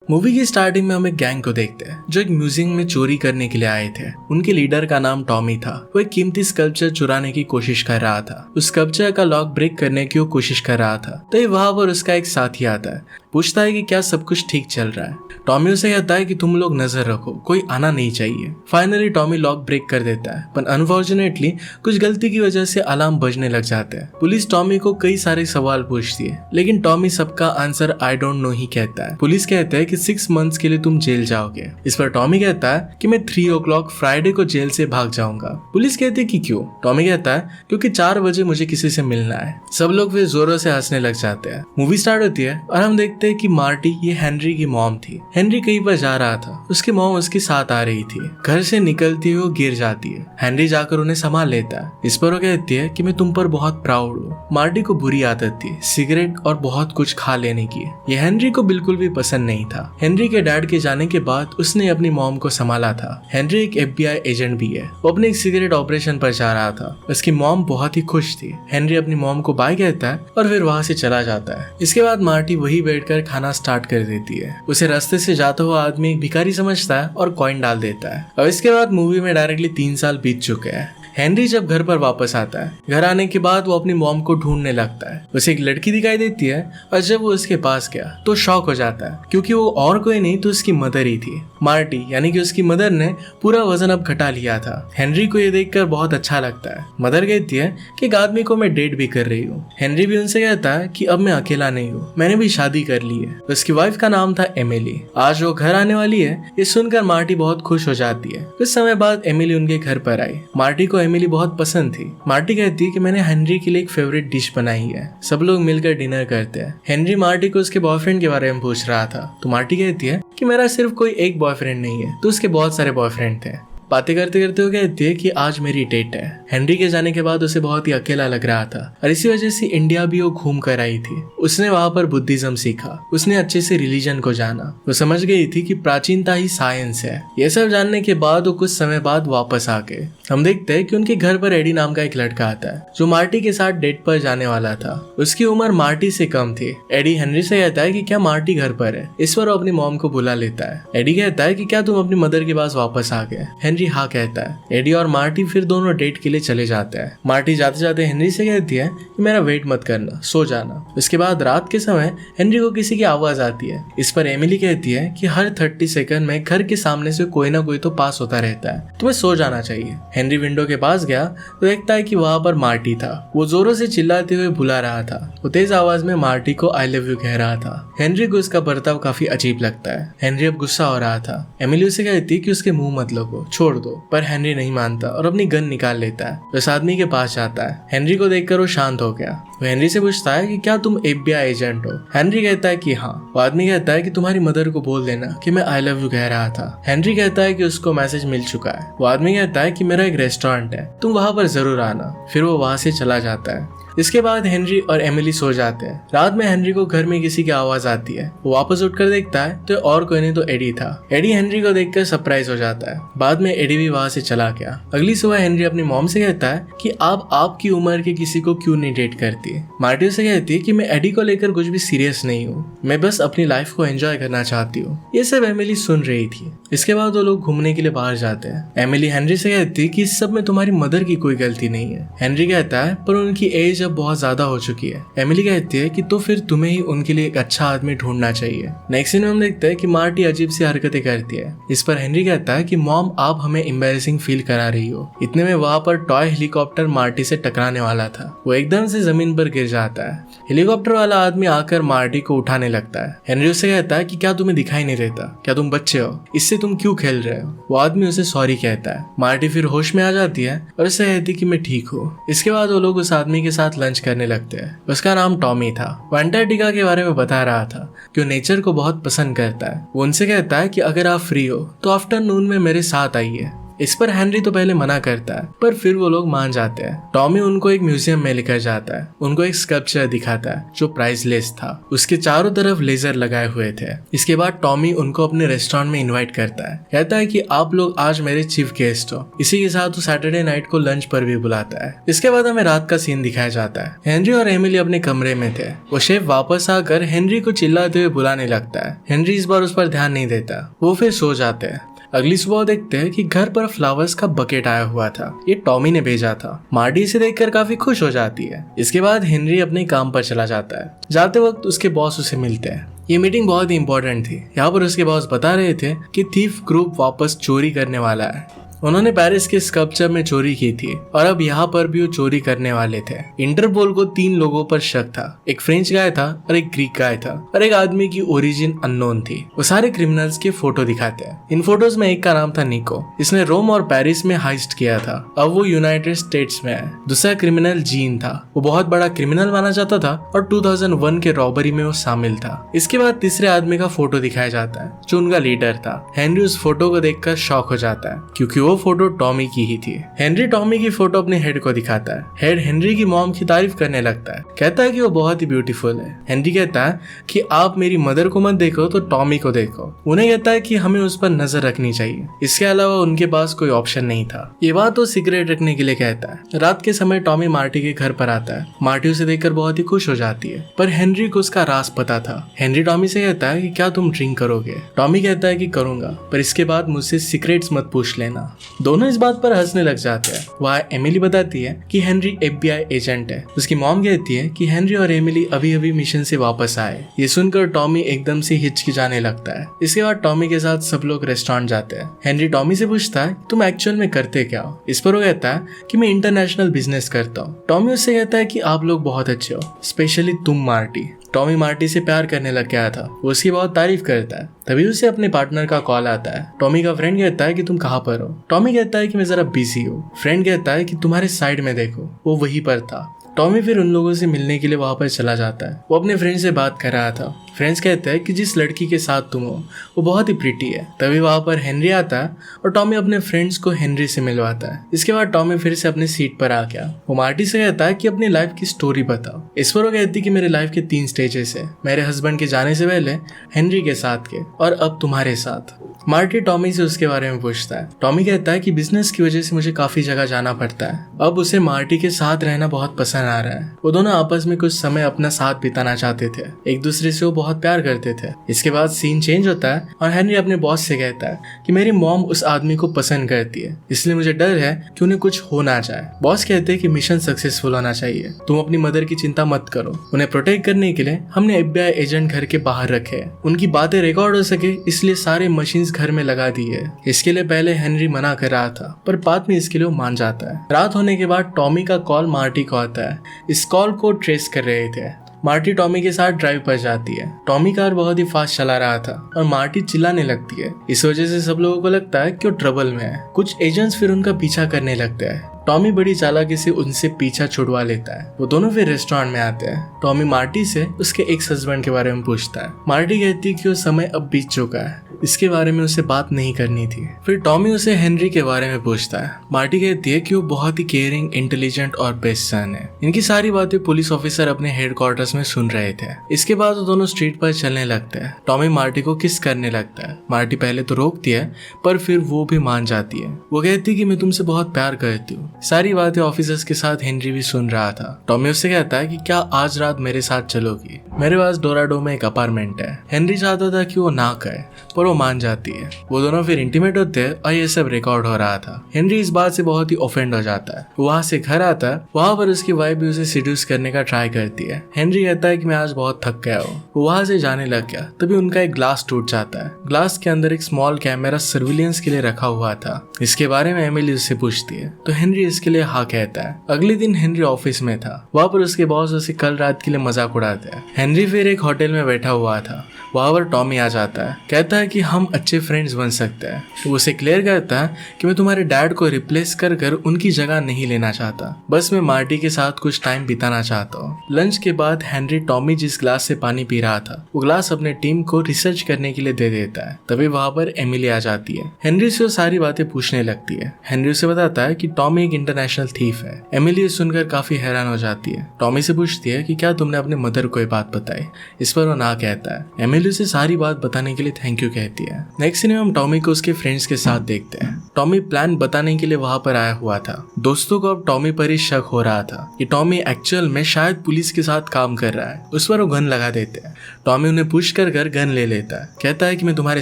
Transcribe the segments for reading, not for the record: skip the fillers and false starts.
Movie की starting में हम एक गैंग को देखते हैं जो एक म्यूजियम में चोरी करने के लिए आए थे। उनके लीडर का नाम टॉमी था। वो एक कीमती स्कल्पचर चुराने की कोशिश कर रहा था। उस स्कल्पचर का लॉक ब्रेक करने की वो कोशिश कर रहा था। तो वहां पर उसका एक साथी आता है, पूछता है कि क्या सब कुछ ठीक चल रहा है। टॉमी उसे कहता है कि तुम लोग नजर रखो, कोई आना नहीं चाहिए। फाइनली टॉमी लॉक ब्रेक कर देता है, पर अनफॉर्चुनेटली कुछ गलती की वजह से अलार्म बजने लग जाता है। पुलिस टॉमी को कई सारे सवाल पूछती है, लेकिन टॉमी सबका आंसर आई डोंट नो ही कहता है। पुलिस कहते हैं कि 6 मंथ्स के लिए तुम जेल जाओगे। इस पर टॉमी कहता है कि मैं 3 o'clock फ्राइडे को जेल से भाग जाऊंगा। पुलिस कहती है कि क्यों? टॉमी कहता है क्योंकि 4 बजे मुझे किसी से मिलना है। सब लोग फिर जोरों से हंसने लग जाते हैं। मूवी स्टार्ट होती है और हम देखते हैं कि मार्टी ये हेनरी की मॉम थी। हेनरी कहीं पर जा रहा था, उसकी मॉम उसके साथ आ रही थी। घर से निकलती हुई वो गिर जाती है। हेनरी जाकर उन्हें संभाल लेता है। इस पर वो कहती है कि मैं तुम पर बहुत प्राउड हूँ। मार्टी को बुरी आदत थी सिगरेट और बहुत कुछ खा लेने की। ये हेनरी को बिल्कुल भी पसंद नहीं था। हेनरी के डैड के जाने के बाद उसने अपनी मॉम को संभाला था। हेनरी एक FBI एजेंट भी है। वो अपने एक सिगरेट ऑपरेशन पर जा रहा था। उसकी मॉम बहुत ही खुश थी। हेनरी अपनी मॉम को बाय कहता है और फिर वहां से चला जाता है। इसके बाद मार्टी वही बैठकर खाना स्टार्ट कर देती है। उसे रास्ते से जाता हुआ आदमी एक भिखारी समझता है और कॉइन डाल देता है। और इसके बाद मूवी में डायरेक्टली 3 साल बीत चुके हैं। हेनरी जब घर पर वापस आता है, घर आने के बाद वो अपनी मॉम को ढूंढने लगता है। उसे एक लड़की दिखाई देती है और जब वो उसके पास गया तो शॉक हो जाता है, क्योंकि वो और कोई नहीं तो उसकी मदर ही थी। मार्टी यानी कि उसकी मदर ने पूरा वजन अब घटा लिया था। हेनरी को ये देखकर बहुत अच्छा लगता है। मदर कहती है कि एक आदमी को मैं डेट भी कर रही हूँ। हेनरी भी उनसे कहता है कि अब मैं अकेला नहीं हूँ, मैंने भी शादी कर ली है। उसकी वाइफ का नाम था एमिली। आज वो घर आने वाली है। ये सुनकर मार्टी बहुत खुश हो जाती है। कुछ समय बाद एमिली उनके घर पर आई। मार्टी को एमिली बहुत पसंद थी। मार्टी कहती है कि मैंने हेनरी के लिए एक फेवरेट डिश बनाई है। सब लोग मिलकर डिनर करते हैं। हेनरी मार्टी को उसके बॉयफ्रेंड के बारे में पूछ रहा था, तो मार्टी कहती है कि मेरा सिर्फ कोई एक बॉयफ्रेंड नहीं है, तो उसके बहुत सारे बॉयफ्रेंड थे। बातें करते करते वो कहती है कि आज मेरी डेट है। हेनरी के जाने के बाद उसे बहुत ही अकेला लग रहा था और इसी वजह से इंडिया भी वो घूम कर आई थी। उसने वहां पर बुद्धिज्म सीखा। उसने अच्छे से रिलीजन को जाना। वो समझ गई थी कि प्राचीनता ही साइंस है। ये सब जानने के बाद वो कुछ समय बाद वापस आ गए। हम देखते हैं कि उनके घर पर एडी नाम का एक लड़का आता है जो मार्टी के साथ डेट पर जाने वाला था। उसकी उम्र मार्टी से कम थी। एडी हेनरी से कहता है कि क्या मार्टी घर पर है। इस पर वो अपनी मॉम को बुला लेता है। एडी कहता है कि क्या तुम अपनी मदर के पास वापस आ गए। हेनरी हाँ कहता है। एडी और मार्टी फिर दोनों डेट के लिए चले जाते हैं। मार्टी जाते जाते हेनरी से कहती है कि मेरा वेट मत करना, सो जाना। उसके बाद रात के समय हेनरी को किसी की आवाज आती है। इस पर एमिली कहती है कि हर 30 सेकंड में घर के सामने से कोई ना कोई तो पास होता रहता है, तुम्हें सो जाना चाहिए। हेनरी विंडो के पास गया तो देखता है कि वहां पर मार्टी था। वो जोरों से चिल्लाते हुए बुला रहा था। वो तेज आवाज में मार्टी को आई लव यू कह रहा था। हेनरी को उसका बर्ताव काफी अजीब लगता है। हेनरी अब गुस्सा हो रहा था। एमिली उसे कहती है कि उसके मुंह मत लगो, छोड़ दो, पर हेनरी नहीं मानता और अपनी गन निकाल लेता है। उस आदमी के पास जाता है। हेनरी को देखकर वो शांत हो गया। वो हेनरी से पूछता है कि क्या तुम FBI एजेंट हो। हेनरी कहता है कि हाँ। वो आदमी कहता है कि तुम्हारी मदर को बोल देना कि मैं आई लव यू कह रहा था। हेनरी कहता है कि उसको मैसेज मिल चुका है। वो आदमी कहता है कि मेरा एक रेस्टोरेंट है, तुम वहां पर जरूर आना। फिर वो वहां से चला जाता है। इसके बाद हेनरी और एमिली सो जाते हैं। रात में हेनरी को घर में किसी की आवाज आती है। वो वापस उठकर देखता है तो और कोई नहीं तो एडी था। एडी हेनरी को देखकर सरप्राइज हो जाता है। बाद में एडी भी वहां से चला गया। अगली सुबह हेनरी अपनी मॉम से कहता है कि आप आपकी उम्र के किसी को क्यों नहीं डेट करती। मार्टी उसे कहती है कि मैं एडी को लेकर कुछ भी सीरियस नहीं हूँ, मैं बस अपनी लाइफ को एंजॉय करना चाहती हूँ। ये सब एमिली सुन रही थी। इसके बाद वो लोग घूमने के लिए बाहर जाते हैं। एमिली हेनरी से कहती है कि इस सब में तुम्हारी मदर की कोई गलती नहीं है। हेनरी कहता है पर उनकी एज अब बहुत ज्यादा हो चुकी है। एमिली कहती है कि तो फिर तुम्हें ही उनके लिए एक अच्छा आदमी ढूंढना चाहिए। नेक्स्ट सीन में हम देखते हैं कि मार्टी अजीब सी हरकतें करती है। इस पर हेनरी कहता है कि मॉम आप हमें एम्बैरेसिंग फील करा रही हो। इतने में वहां पर टॉय हेलीकॉप्टर मार्टी से टकराने वाला था। वो एकदम से जमीन पर गिर जाता है। हेलीकॉप्टर वाला आदमी आकर मार्टी को उठाने लगता है। हेनरी उससे कहता है कि क्या तुम्हें दिखाई नहीं देता, क्या तुम बच्चे हो, इससे तुम क्यों खेल रहे हो। वो आदमी उसे सॉरी कहता है। मार्टी फिर होश में आ जाती है और उससे कहती कि मैं ठीक हूँ। इसके बाद वो लोग उस आदमी के साथ लंच करने लगते हैं। उसका नाम टॉमी था। वो अंटार्कटिका के बारे में बता रहा था कि वो नेचर को बहुत पसंद करता है। वो उनसे कहता है कि अगर आप फ्री हो तो आफ्टरनून में मेरे साथ आइए। इस पर हेनरी तो पहले मना करता है, पर फिर वो लोग मान जाते हैं। टॉमी उनको एक म्यूजियम में लेकर जाता है, उनको एक स्कल्पचर दिखाता है जो प्राइसलेस था। उसके चारों तरफ लेजर लगाए हुए थे। इसके बाद टॉमी उनको अपने रेस्टोरेंट में इन्वाइट करता है, कहता है कि आप लोग आज मेरे चीफ गेस्ट हो। इसी के साथ वो सैटरडे नाइट को लंच पर भी बुलाता है। इसके बाद हमें रात का सीन दिखाया जाता है। हेनरी और एमिली अपने कमरे में थे। वो शेफ वापस आकर हेनरी को चिल्लाते हुए बुलाने लगता है। हेनरी इस बार उस पर ध्यान नहीं देता, वो फिर सो जाते हैं। अगली सुबह देखते हैं कि घर पर फ्लावर्स का बकेट आया हुआ था। ये टॉमी ने भेजा था। मार्टी इसे देखकर काफी खुश हो जाती है। इसके बाद हेनरी अपने काम पर चला जाता है। जाते वक्त उसके बॉस उसे मिलते हैं। ये मीटिंग बहुत ही इंपॉर्टेंट थी। यहाँ पर उसके बॉस बता रहे थे कि थीफ ग्रुप वापस चोरी करने वाला है। उन्होंने पेरिस के स्कल्पचर में चोरी की थी और अब यहाँ पर भी वो चोरी करने वाले थे। इंटरपोल को 3 लोगों पर शक था। एक फ्रेंच गाय था और एक ग्रीक गाय था और एक आदमी की ओरिजिन अननोन थी। वो सारे क्रिमिनल्स के फोटो दिखाते हैं। इन फोटोज में एक का नाम था निको। इसने रोम और पेरिस में हाइस्ट किया था। अब वो यूनाइटेड स्टेट्स में है। दूसरा क्रिमिनल जीन था। वो बहुत बड़ा क्रिमिनल माना जाता था और 2001 के रॉबरी में वो शामिल था। इसके बाद तीसरे आदमी का फोटो दिखाया जाता है जो उनका लीडर था। हेनरी उस फोटो को देखकर शॉक हो जाता है क्योंकि वो फोटो टॉमी की ही थी। हेनरी टॉमी की फोटो अपने हेड को दिखाता है। हेड हेनरी की मॉम की तारीफ करने लगता है, कहता है कि वो बहुत ही ब्यूटीफुल है। हेनरी कहता है कि आप मेरी मदर को मत देखो तो टॉमी को देखो। उन्हें कहता है कि हमें उस पर नजर रखनी चाहिए। इसके अलावा उनके पास कोई ऑप्शन नहीं था। ये बात वो सिगरेट रखने के लिए कहता है। रात के समय टॉमी मार्टी के घर पर आता है। मार्टी उसे देखकर बहुत ही खुश हो जाती है, पर हेनरी को उसका राज पता था। हेनरी टॉमी से कहता है कि क्या तुम ड्रिंक करोगे? टॉमी कहता है कि करूंगा, पर इसके बाद मुझसे सीक्रेट्स मत पूछ लेना। दोनों इस बात पर हंसने लग जाते हैं। वहाँ एमिली बताती है कि हेनरी FBI एजेंट है। उसकी मॉम कहती है कि हेनरी और एमिली अभी अभी मिशन से वापस आए। ये सुनकर टॉमी एकदम से हिचकिचाने लगता है। इसके बाद टॉमी के साथ सब लोग रेस्टोरेंट जाते हैं। हेनरी टॉमी से पूछता है तुम एक्चुअल में करते क्या हो? इस पर वो कहता है कि मैं इंटरनेशनल बिजनेस करता हूँ। टॉमी उससे कहता है कि आप लोग बहुत अच्छे हो, स्पेशली तुम मार्टी। टॉमी मार्टी से प्यार करने लग गया था। वो उसकी बहुत तारीफ करता है। तभी उसे अपने पार्टनर का कॉल आता है। टॉमी का फ्रेंड कहता है कि तुम कहाँ पर हो? टॉमी कहता है कि मैं जरा बिजी हूँ। फ्रेंड कहता है कि तुम्हारे साइड में देखो, वो वहीं पर था। टॉमी फिर उन लोगों से मिलने के लिए वहां पर चला जाता है। वो अपने फ्रेंड से बात कर रहा था। फ्रेंड्स कहते हैं कि जिस लड़की के साथ तुम हो वो बहुत ही प्रिटी है। तभी वहां पर हेनरी आता है और टॉमी अपने फ्रेंड्स को हेनरी से मिलवाता है। इसके बाद टॉमी फिर से अपनी सीट पर आ गया। वो मार्टी से कहता है कि अपनी लाइफ की स्टोरी बताओ। इस पर वो कहती है कि मेरे लाइफ के 3 स्टेजेस है। मेरे हस्बैंड के जाने से पहले, हेनरी के साथ के, और अब तुम्हारे साथ। मार्टी टॉमी से उसके बारे में पूछता है। टॉमी कहता है कि बिजनेस की वजह से मुझे काफी जगह जाना पड़ता है। अब उसे मार्टी के साथ रहना बहुत पसंद आ रहा है। वो दोनों आपस में कुछ समय अपना साथ बिताना चाहते थे। एक दूसरे से वो बहुत प्यार करते थे। इसके बाद सीन चेंज होता है और हेनरी अपने बॉस से कहता है कि मेरी मॉम उस आदमी को पसंद करती है, इसलिए मुझे डर है कि उन्हें कुछ हो ना जाए। बॉस कहते हैं कि मिशन सक्सेसफुल होना चाहिए, तुम अपनी मदर की चिंता मत करो। उन्हें प्रोटेक्ट करने के लिए हमने FBI एजेंट घर के बाहर रखे हैं। उनकी बातें रिकॉर्ड हो सके इसलिए सारे मशीन घर में लगा दी है। इसके लिए पहले हेनरी मना कर रहा था, पर बाद में इसके लिए मान जाता है। रात होने के बाद टॉमी का कॉल मार्टी को आता है। इस कॉल को ट्रेस कर रहे थे। मार्टी टॉमी के साथ ड्राइव पर जाती है। टॉमी कार बहुत ही फास्ट चला रहा था और मार्टी चिल्लाने लगती है। इस वजह से सब लोगों को लगता है कि वो ट्रबल में है। कुछ एजेंट्स फिर उनका पीछा करने लगते हैं। टॉमी बड़ी चालाकी से उनसे पीछा छुड़वा लेता है। वो दोनों फिर रेस्टोरेंट में आते हैं। टॉमी मार्टी से उसके एक्स हस्बैंड के बारे में पूछता है। मार्टी कहती है कि वो समय अब बीत चुका है, इसके बारे में उसे बात नहीं करनी थी। फिर टॉमी उसे हेनरी के बारे में पूछता है। मार्टी कहती है कि वो बहुत ही केयरिंग, इंटेलिजेंट और बेस्ट सन है। इनकी सारी बातें पुलिस ऑफिसर अपने हेडक्वार्टर्स में सुन रहे थे। इसके बाद वो दोनों स्ट्रीट पर चलने लगते हैं। टॉमी मार्टी को किस करने लगता है। मार्टी पहले तो रोकती है, पर फिर वो भी मान जाती है। वो कहती है कि मैं तुमसे बहुत प्यार करती हूँ। सारी बातें ऑफिसर्स के साथ हेनरी भी सुन रहा था। टॉमी उससे कहता है कि क्या आज रात मेरे साथ चलोगी? मेरे पास डोराडो में एक अपार्टमेंट है। हेनरी चाहता था कि वो ना कहे, पर वो मान जाती है। वो दोनों फिर इंटीमेट होते हैं और ये सब रिकॉर्ड हो रहा था। हेनरी इस बात से बहुत ही ऑफेंड हो जाता है। वहां से घर आता है। वहां पर उसकी वाइफ भी उसे सीड्यूस करने का ट्राई करती है। हेनरी कहता है कि मैं आज बहुत थक गया हूँ। वो वहां से जाने लग गया। तभी उनका एक ग्लास टूट जाता है। ग्लास के अंदर एक स्मॉल कैमरा सर्विलियंस के लिए रखा हुआ था। इसके बारे में एमिली उससे पूछती है तो हेनरी इसके लिए हाँ कहता है। अगले दिन हेनरी ऑफिस में था। वहाँ पर उसके बॉस उसे कल रात के लिए मजाक उड़ाते हैं। हेनरी फिर एक होटल में बैठा हुआ था। वहाँ पर टॉमी आ जाता है, कहता है कि हम अच्छे फ्रेंड्स बन सकते हैं। वो उसे क्लियर करता है कि मैं तुम्हारे डैड को रिप्लेस कर कर उनकी जगह नहीं लेना चाहता, बस मैं मार्टी के साथ कुछ टाइम बिताना चाहता हूँ। लंच के बाद हेनरी टॉमी जिस ग्लास से पानी पी रहा था वो ग्लास अपने टीम को रिसर्च करने के लिए दे देता है। तभी वहाँ पर एमिली आ जाती है। हेनरी से वो सारी बातें पूछने लगती है। हेनरी उसे बताता है कि टॉमी एक इंटरनेशनल थीफ है। एमिली सुनकर काफी हैरान हो जाती है। टॉमी से पूछती है कि क्या तुमने अपने मदर को ये बात बताई। इस पर वो ना कहता है। एमिली उसे सारी बात बताने के लिए थैंक यू कहती है। नेक्स्ट सीन में हम टॉमी को उसके फ्रेंड्स के साथ देखते हैं। टॉमी प्लान बताने के लिए वहां पर आया हुआ था। दोस्तों को अब टॉमी पर ही शक हो रहा था कि टॉमी एक्चुअल में शायद पुलिस के साथ काम कर रहा है। उस पर वो गन लगा देते हैं। टॉमी उन्हें पुश कर गन ले लेता है, कहता है कि मैं तुम्हारे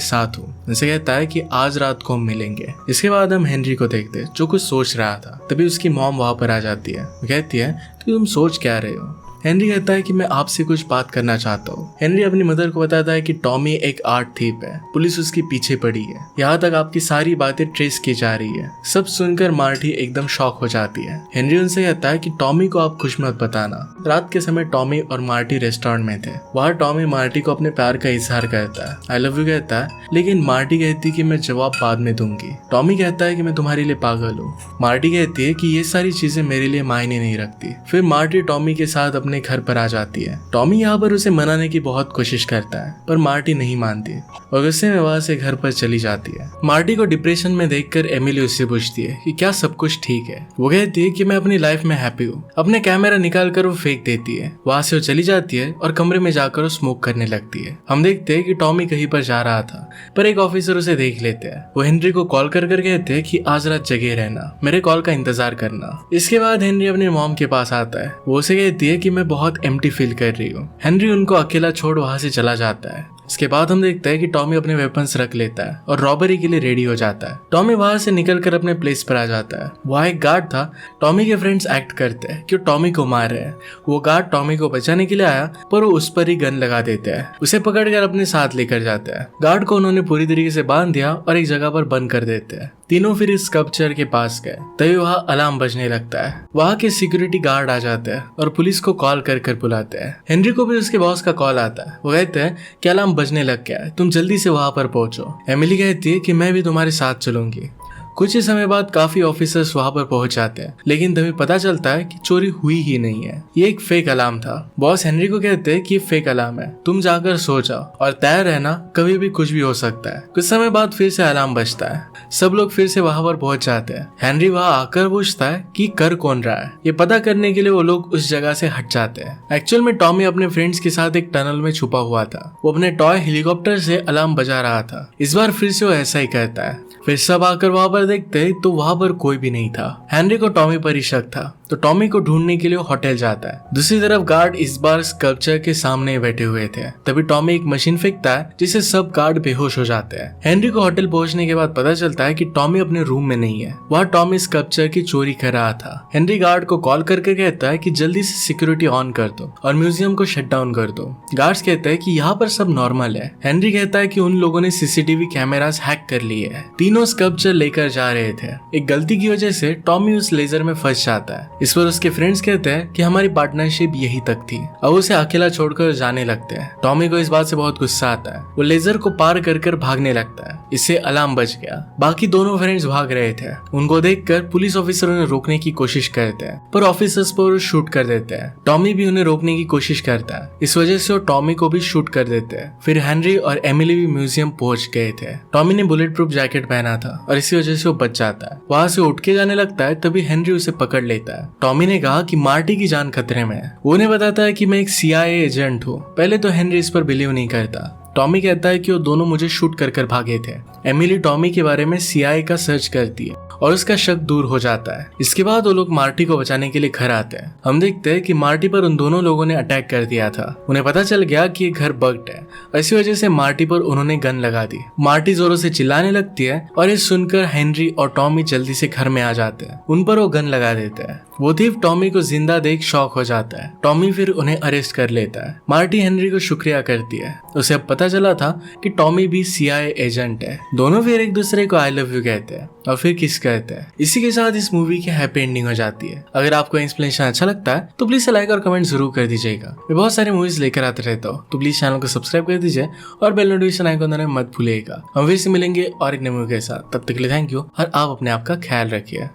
साथ हूँ। उनसे कहता है कि आज रात को हम मिलेंगे। इसके बाद हम हेनरी को देखते हैं जो कुछ सोच रहा था। तभी उसकी मॉम वहां पर आ जाती है। वो कहती है कि तुम सोच क्या रहे हो। हेनरी कहता है कि मैं आपसे कुछ बात करना चाहता हूँ। हेनरी अपनी मदर को बताता है कि टॉमी एक आर्ट थीफ है, पुलिस उसके पीछे पड़ी है, यहाँ तक आपकी सारी बातें ट्रेस की जा रही है। सब सुनकर मार्टी एकदम शॉक हो जाती है। हेनरी उनसे कहता है कि टॉमी को आप कुछ मत बताना। रात के समय टॉमी और मार्टी रेस्टोरेंट में थे। वहाँ टॉमी मार्टी को अपने प्यार का इजहार करता है, आई लव यू कहता है, लेकिन मार्टी कहती है कि मैं जवाब बाद में दूंगी। टॉमी कहता है कि मैं तुम्हारे लिए पागल हूँ। मार्टी कहती है कि ये सारी चीजें मेरे लिए मायने नहीं रखती। फिर मार्टी टॉमी के साथ अपने घर पर आ जाती है। टॉमी यहाँ पर उसे मनाने की बहुत कोशिश करता है पर मार्टी नहीं मानती और गुस्से में वहां से घर पर चली जाती है। मार्टी को डिप्रेशन में देखकर एमिली उससे पूछती है कि क्या सब कुछ ठीक है। वो कहती है कि मैं अपनी लाइफ में हैप्पी हूँ। अपने कैमरा निकाल कर वो फेंक देती है। वहां से वो चली जाती है और कमरे में जाकर वो स्मोक करने लगती है। हम देखते हैं कि टॉमी कहीं पर जा रहा था पर एक ऑफिसर उसे देख लेते हैं। वो हेनरी को कॉल कर कहते हैं कि आज रात जगे रहना, मेरे कॉल का इंतजार करना। इसके बाद हेनरी अपनी मॉम के पास आता है। वो उसे कहती है कि मैं बहुत एम्प्टी फील कर रही हूँ। हेनरी उनको अकेला छोड़ वहां से चला जाता है। इसके बाद हम देखते हैं कि टॉमी अपने वेपन्स रख लेता है और रॉबरी के लिए रेडी हो जाता है। टॉमी वहां से निकलकर अपने प्लेस पर आ जाता है। वहाँ एक गार्ड था। टॉमी के फ्रेंड्स एक्ट करते हैं कि वो टॉमी को मार रहे हैं। वो गार्ड टॉमी को बचाने के लिए आया पर वो उस पर ही गन लगा देते हैं। उसे पकड़कर अपने साथ लेकर जाते हैं। गार्ड को उन्होंने पूरी तरीके से बांध दिया और एक जगह पर बंद कर देते हैं। तीनों फिर इस स्कल्पचर के पास गए। तभी वहाँ अलार्म बजने लगता है। वहाँ के सिक्योरिटी गार्ड आ जाते हैं और पुलिस को कॉल कर बुलाते हैं। हेनरी को भी उसके बॉस का कॉल आता है। वो कहते हैं कि अलार्म बजने लग गया है, तुम जल्दी से वहां पर पहुंचो। एमिली कहती है कि मैं भी तुम्हारे साथ चलूंगी। कुछ ही समय बाद काफी ऑफिसर्स वहां पर पहुंच जाते हैं, लेकिन तभी पता चलता है कि चोरी हुई ही नहीं है, ये एक फेक अलार्म था। बॉस हेनरी को कहते हैं कि ये फेक अलार्म है, तुम जाकर सो जाओ और तैयार रहना, कभी भी कुछ भी हो सकता है। कुछ समय बाद फिर से अलार्म बजता है। सब लोग फिर से वहां पर पहुंच जाते हैं। हेनरी वहां आकर पूछता है कि कर कौन रहा है। ये पता करने के लिए वो लोग उस जगह से हट जाते हैं। एक्चुअल में टॉमी अपने फ्रेंड्स के साथ एक टनल में छुपा हुआ था। वो अपने टॉय हेलीकॉप्टर से अलार्म बजा रहा था। इस बार फिर से वो ऐसा ही करता है। फिर सब आकर वहां पर देखते हैं तो वहां पर कोई भी नहीं था। हेनरी को टॉमी पर ही शक था तो टॉमी को ढूंढने के लिए होटल जाता है। दूसरी तरफ गार्ड इस बार स्कल्पचर के सामने बैठे हुए थे। तभी टॉमी एक मशीन फेंकता है जिससे सब गार्ड बेहोश हो जाते हैं। हेनरी को होटल पहुंचने के बाद पता चलता है कि टॉमी अपने रूम में नहीं है। वहाँ टॉमी स्कल्पचर की चोरी कर रहा था। हेनरी गार्ड को कॉल करके कहता है कि जल्दी से सिक्योरिटी ऑन कर दो और म्यूजियम को शट डाउन कर दो। गार्ड्स कहते हैं कि यहाँ पर सब नॉर्मल है। हेनरी कहता है कि उन लोगों ने सीसीटीवी कैमरास हैक कर लिए है। तीनों स्कल्पचर लेकर जा रहे थे। एक गलती की वजह से टॉमी उस लेजर में फंस जाता है। इस पर उसके फ्रेंड्स कहते हैं कि हमारी पार्टनरशिप यही तक थी। अब उसे अकेला छोड़कर जाने लगते हैं। टॉमी को इस बात से बहुत गुस्सा आता है। वो लेजर को पार कर भागने लगता है। इससे अलार्म बज गया। बाकी दोनों फ्रेंड्स भाग रहे थे। उनको देखकर पुलिस ऑफिसर उन्हें रोकने की कोशिश करते हैं पर ऑफिसर्स पर शूट कर देते हैं। टॉमी भी उन्हें रोकने की कोशिश करता है। इस वजह से वो टॉमी को भी शूट कर देते हैं। फिर हेनरी और एमिली भी म्यूजियम पहुंच गए थे। टॉमी ने बुलेट प्रूफ जैकेट पहना था और इसी वजह से वो बच जाता है। वहां से उठ के जाने लगता है तभी हेनरी उसे पकड़ लेता है। टॉमी ने कहा कि मार्टी की जान खतरे में है। वो उन्हें बताता है कि मैं एक CIA एजेंट हूँ। पहले तो हेनरी इस पर बिलीव नहीं करता। टॉमी कहता है कि वो दोनों मुझे शूट कर भागे थे। एमिली टॉमी के बारे में CIA का सर्च करती है और उसका शक दूर हो जाता है। इसके बाद वो लोग मार्टी को बचाने के लिए घर आते हैं। हम देखते हैं कि मार्टी पर उन दोनों लोगों ने अटैक कर दिया था। उन्हें पता चल गया कि ये घर बग्ड है। इसी वजह से मार्टी पर उन्होंने गन लगा दी। मार्टी जोरों से चिल्लाने लगती है और ये सुनकर हेनरी और टॉमी जल्दी से घर में आ जाते हैं। उन पर वो गन लगा देते हैं। वो थीफ टॉमी को जिंदा देख शॉक हो जाता है। टॉमी फिर उन्हें अरेस्ट कर लेता है। मार्टी हेनरी को शुक्रिया करती है। उसे अब पता चला था कि टॉमी भी CIA एजेंट है। दोनों फिर एक दूसरे को आई लव यू कहते हैं और फिर किस करते हैं। इसी के साथ इस मूवी की हैप्पी एंडिंग हो जाती है। अगर आपको एक्सप्लेनेशन अच्छा लगता है तो प्लीज लाइक और कमेंट जरूर कर दीजिएगा। मैं बहुत सारी मूवीज लेकर आते रहता हूँ, तो प्लीज चैनल को सब्सक्राइब कर दीजिए और बेल नोटिफिकेशन आइकन दबाना मत भूलिएगा। हम फिर से मिलेंगे और एक नई मूवी के साथ। तब तक के लिए थैंक यू और आप अपने आप का ख्याल रखिए।